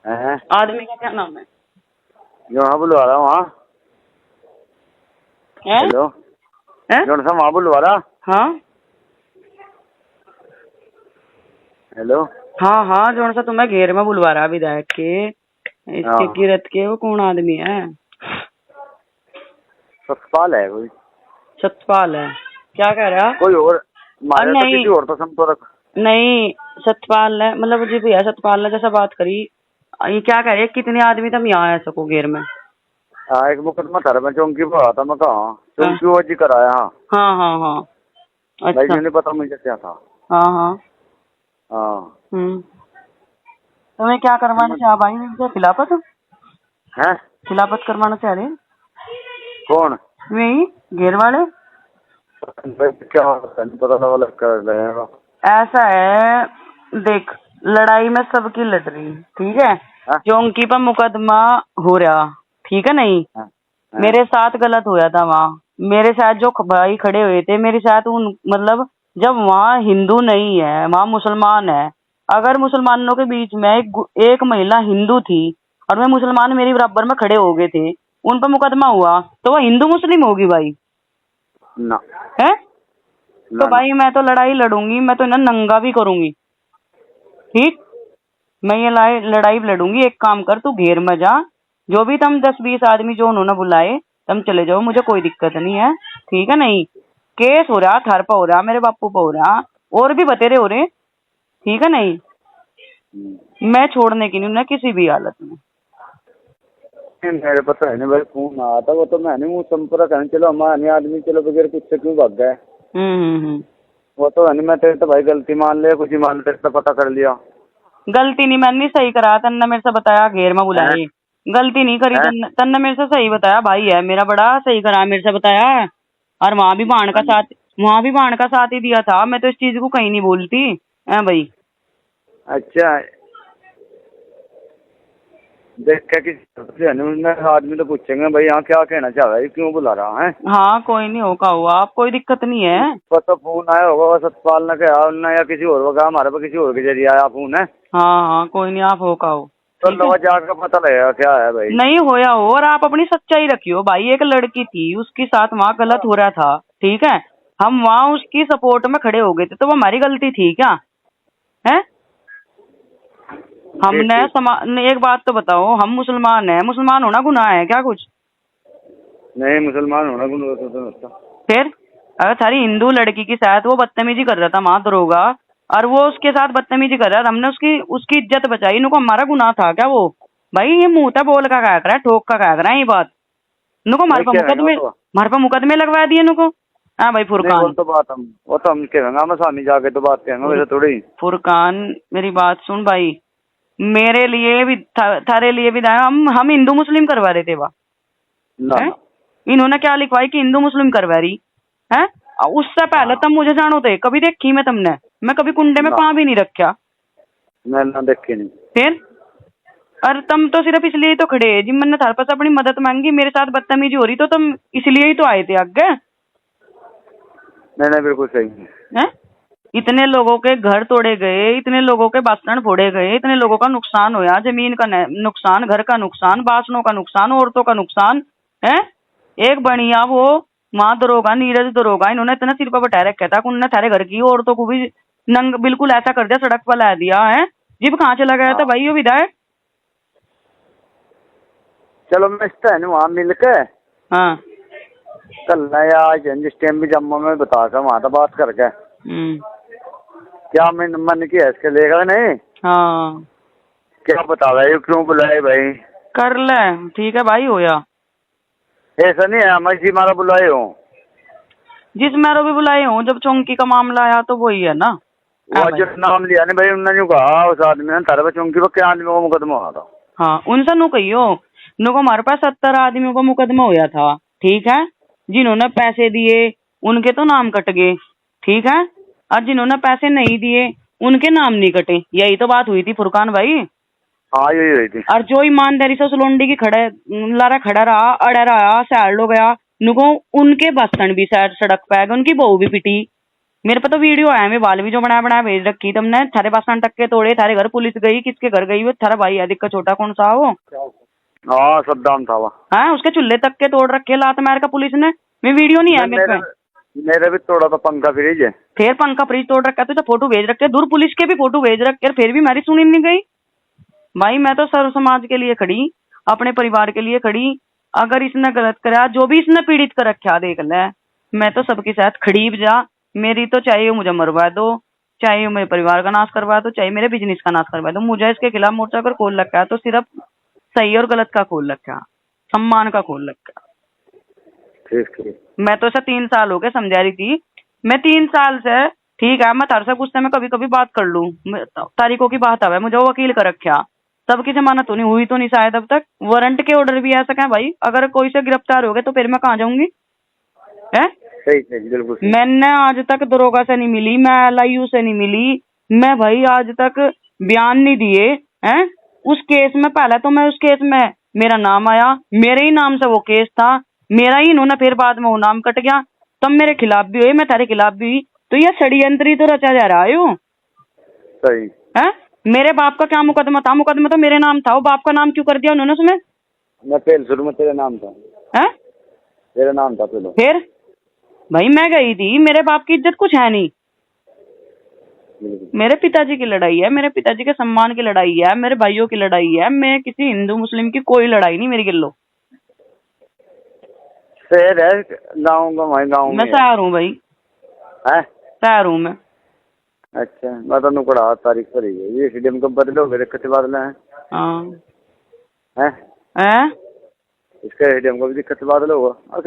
हैं? आदमी का क्या नाम है? जो वहाँ बुलवा रहा वहाँ। हेलो, जो सा वहाँ बुलवा रहा। हाँ हेलो, हाँ हाँ, जो सा तुम्हें घेर में बुलवा रहा विधायक के, इसके हाँ। किरत के, वो कौन आदमी है? सतपाल है कोई। सतपाल है? क्या कह रहा? कोई और मारे तो नहीं किसी और तो संपर्क। नहीं, सतपाल है, मतलब जी भैया सतपाल ने जैसा बात करी। ये क्या कह रहे, कितने आदमी तुम यहाँ आ सको घेर में? हाँ, एक मुकदमा था मैं चौंकी पर आया था, मैं कहा चौंकी वो जी कराया। हाँ हाँ हाँ हाँ, भाई, अच्छा। नहीं पता मुझे क्या था। हाँ हाँ। हाँ। तुम्हें क्या करवाना चाह भाई? मुझे खिलाफत हैं? खिलाफत करवाना चाह रहे? कौन? वही घेर वाले। भाई क्या होता है, नहीं पता लगा लग कर रहेगा। ऐसा है, देख, लड़ाई में सबकी लड़ रही, ठीक है? हाँ? चौंकी पर मुकदमा हो रहा, ठीक है? नहीं, हाँ? हाँ? मेरे साथ गलत होया था वहाँ। मेरे साथ जो भाई खड़े हुए थे मेरे साथ, उन मतलब जब वहाँ हिंदू नहीं है, वहाँ मुसलमान है। अगर मुसलमानों के बीच में एक महिला हिंदू थी और वे मुसलमान मेरी बराबर में खड़े हो गए थे, उन पर मुकदमा हुआ, तो वह हिंदू मुस्लिम होगी भाई? ना है? ना तो भाई मैं तो लड़ाई लड़ूंगी, मैं तो इन्हें नंगा भी करूंगी, ठीक? मैं ये लड़ाई लड़ूंगी। एक काम कर, तू घेर में जा, जो भी तुम 10-20 आदमी जो उन्होंने बुलाए, तुम चले जाओ, मुझे कोई दिक्कत नहीं है, ठीक है? नहीं, केस हो रहा, थार पर हो रहा, मेरे बापू पर हो रहा, और भी बतेरे हो रहे, ठीक है? नहीं, मैं छोड़ने की नहीं उन्हें किसी भी हालत में। मेरे पता है नहीं भाई, फोन आया था वो तो मैंने वो संपर्क है। चलो हमारे आदमी चलो बगैर कुछ से क्यों भाग गए। वो तो है नहीं, मैं तेरे तो भाई गलती मान लिया, कुछ ही मान तेरे तो पता कर लिया। गलती नहीं, मैंने सही करा, तन्ने मेरे से बताया घेर में बुलाए, गलती नहीं करी। तन्ने मेरे से सही बताया, भाई है मेरा बड़ा, सही करा, मेरे से बताया। और वहां भी बाण का साथ ही दिया था। मैं तो इस चीज को कहीं नहीं बोलती है भाई। अच्छा, देख के किसी आदमी तो पूछेंगे भाई यहाँ क्या कहना चाह रहा है, क्यों बुला रहा है। हाँ कोई नहीं, होगा हुआ, आप कोई दिक्कत नहीं है। तो फोन आया होगा सतपाल ने कहा उन्होंने, या किसी और का, हमारे पास किसी और के जरिए आया फोन है। हाँ हाँ कोई नहीं, आप होगा हो, तो ठीक है? लवा जाकर पता लगेगा क्या है भाई। नहीं होया हो, और आप अपनी सच्चाई रखियो भाई। एक लड़की थी, उसके साथ वहाँ गलत हो रहा था, ठीक है? हम वहाँ उसकी सपोर्ट में खड़े हो गए थे, तो वो हमारी गलती थी क्या? है? हमने एक बात तो बताओ, हम मुसलमान हैं, मुसलमान होना गुनाह है क्या कुछ? नहीं, मुसलमान होना गुनाह तो होता। फिर अगर थारी हिंदू लड़की के साथ वो बदतमीजी कर रहा था वहां दरोगा, और वो उसके साथ बदतमीजी कर रहा था, हमने उसकी उसकी इज्जत बचाई, इनको हमारा गुनाह था क्या वो? भाई ये मुंह था बोल का क्या कर रहा है, ठोक का क्या कर रहा है ये बात? इनको हमारे पे मुकदमे लगवा दिए इनको। हाँ भाई फुरकान, वो तो हम कहेंगे, हम सामने जाके तो बात करेंगे, वैसे थोड़ी। फुरकान मेरी बात सुन भाई, मेरे लिए भी थारे लिए भी हम हिंदू मुस्लिम करवा रहे थे वाह। इन्होंने क्या लिखवाई कि हिंदू मुस्लिम करवा रही है? उससे पहले तब मुझे जानो थे, कभी देखी मैं तुमने? मैं कभी कुंडे में पाँव भी नहीं रखा। मैं ना देखी नहीं। फिर और तुम तो सिर्फ इसलिए ही तो खड़े जी, मैंने थारे पास अपनी मदद मांगी, मेरे साथ बदतमीजी हो रही तो तुम इसलिए ही तो आए थे आगे। नहीं, बिल्कुल सही है? इतने लोगों के घर तोड़े गए, इतने लोगों के बासन फोड़े गए, इतने लोगों का नुकसान होया, जमीन का नुकसान, घर का नुकसान, बासनों का नुकसान, औरतों का नुकसान है। एक बढ़िया वो वहां दरोगा, नीरज दरोगा, इन्होंने इतना सिर पर बैठा रखा था, उन्होंने थारे घर की औरतों को भी नंग बिल्कुल ऐसा कर दिया, सड़क पर ला दिया है। जीप कहाँ चला गया था भाई ये विधायक? चलो मैं वहाँ मिल के हाँ कल आज जिस टाइम भी जम्मू में बता कर वहाँ तो बात करके क्या मन की है इसके लेगा नहीं। हाँ क्या बता रहे, क्यों बुलाए भाई? कर ले, ठीक है भाई होया। ऐसा नहीं है मैं जी मारा बुलाए हूँ, जिस मैरो भी बुलाए हूँ, जब चौंकी का मामला आया तो वही है ना। वो जो नाम लिया नहीं भाई, उन्होंने कहा उस आदमी ने तारे पर चौंकी पर क्या आदमी को मुकदमा हुआ था। हाँ उनसे नु कहियो, नु को हमारे पास 70 आदमियों का मुकदमा होया था, ठीक है? जिन्होंने पैसे दिए उनके तो नाम कट गए, ठीक है? और जिन्होंने पैसे नहीं दिए उनके नाम नहीं कटे। यही तो बात हुई थी फुरकान भाई। हाँ यही हुई थी। और जो ईमानदारी से उस लोंडी की खड़ा रहा, अड़ा रहा, सैर लो गया, नुको उनके बस्तन भी सैर सड़क पे आ गए, उनकी बहू भी पिटी, मेरे पे तो वीडियो है, मैं बाल भी जो बनाया बनाया भेज रखी तुमने। थारे बासन टक्के तोड़े, थारे घर पुलिस गई, किसके घर गई वो? थारा भाई है दिक्का छोटा कौन सा वो? हाँ सद्दाम था वहाँ। हाँ, उसके चूल्हे तक के तोड़ रखे लात मार का पुलिस ने। मैं वीडियो नहीं है मेरे पे। मेरे भी तोड़ा था पंखा फ्रिज है। फिर पंखा फ्रिज तोड़ रखा तो फोटो भेज रखे, दूर पुलिस के भी फोटो भेज रखे, फिर भी मेरी सुनी नहीं गई। भाई मैं तो सर्व समाज के लिए खड़ी, अपने परिवार के लिए खड़ी। अगर इसने गलत करा, जो भी इसने पीड़ित कर रखा देख ले, मैं तो सबके साथ खड़ी जा। मेरी तो चाहे वो मुझे मरवा दो, चाहे वो मेरे परिवार का नाश करवा दो, चाहे मेरे बिजनेस का नाश करवा दो, मुझे इसके खिलाफ मोर्चा अगर खोल रखा है तो सिर्फ सही और गलत का खोल रखा, सम्मान का खोल रखा। ठीक। मैं तो ऐसा 3 साल हो गए समझा रही थी। मैं 3 साल से ठीक है, मैं तार से गुस्से में कभी कभी बात कर लूं, तारीखों की बात है, मुझे वो वकील कर रखा, सबकी जमानत तो नहीं हुई, तो नहीं शायद अब तक। वारंट के ऑर्डर भी ऐसा क्या भाई? अगर कोई से गिरफ्तार हो गए तो फिर मैं कहाँ जाऊंगी? है सही बिल्कुल। मैंने आज तक दरोगा से नहीं मिली, मैं LIU से नहीं मिली, मैं भाई आज तक बयान नहीं दिए हैं उस केस में। पहले तो मैं उस केस में मेरा नाम आया, मेरे ही नाम से वो केस था, मेरा ही इन्होंने फिर बाद में वो नाम कट गया, तब मेरे खिलाफ भी हुई, मैं तेरे खिलाफ भी हुई। तो ये षड्यंत्री तो रचा जा रहा है। सही है मेरे बाप का क्या मुकदमा था? मुकदमा तो मेरे नाम था, वो बाप का नाम क्यों कर दिया उन्होंने उसमें? मैं पहले शुरू में तेरे नाम था। है तेरा नाम था पहले। फिर भाई मैं गई थी, मेरे बाप की इज्जत कुछ है नहीं। मेरे पिताजी की लड़ाई है, मेरे पिताजी के सम्मान की लड़ाई है, मेरे भाइयों की लड़ाई है। मैं किसी हिंदू मुस्लिम की कोई लड़ाई नहीं मेरी गिल्लो। शहर है गाँव का? गाँव मैं शहर हूँ भाई, है शहर हूँ मैं। अच्छा, मैं तो नुकड़ा तारीख पर ही है। ये स्टेडियम कब बदले हो गए? दिक्कत बादल है। हाँ हैं? हैं? इसका स्टेडियम को भी दिक्कत बादल होगा।